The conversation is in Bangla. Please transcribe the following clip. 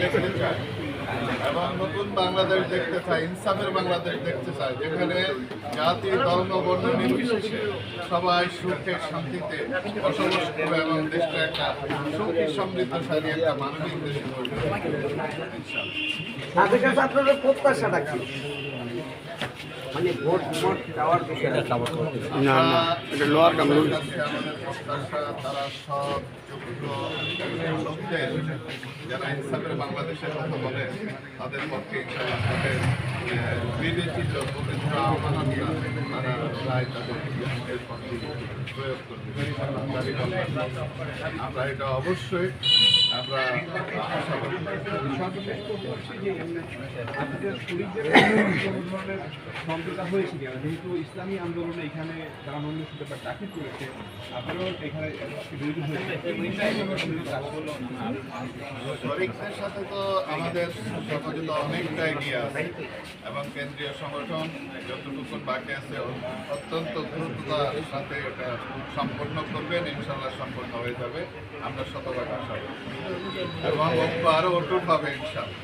দেখতে চায় এবং নতুন বাংলাদেশ দেখতে চায়, ইনসাফের বাংলাদেশ দেখতে চায়, যেখানে জাতি ধর্ম বর্ণ নির্বিশেষে সবাই সুখে শান্তিতে বসবাস করবে এবং দেশটা একটা সুখী সমৃদ্ধশালী একটা মানবিক দেশে আপনাদের প্রত্যাশাটা কি? মানে ভোট চাওয়ার বিষয়ে আমাদের প্রত্যাশা তারা সব যোগ্য লোকদের যারা ইনসাফের বাংলাদেশের কথা বলে তাদের পক্ষে ইনশাআল্লাহ তাদের বিবেচিত পবিত্র আমানতটা তারা রায় তাদের প্রয়োগ করবে। আমরা এটা অবশ্যই আমরা আশা করি। সমঝোতা হয়েছিল যেহেতু ইসলামী আন্দোলনে এখানে যারা নন্দিত ব্যাপার দাখিল করেছে আপনারাও এখানে বিরোধী হয়েছে শরিকদের সাথে তো আমাদের সহযোগিতা অনেকটা এগিয়ে আছে এবং কেন্দ্রীয় সংগঠন যতটুকু বাকি আছে অত্যন্ত দ্রুততার সাথে এটা সম্পন্ন করবেন, ইনশাল্লাহ সম্পন্ন হয়ে যাবে। আমরা শতভাগ আশা করি এবং আরও অটুট হবে ইনশাল্লাহ।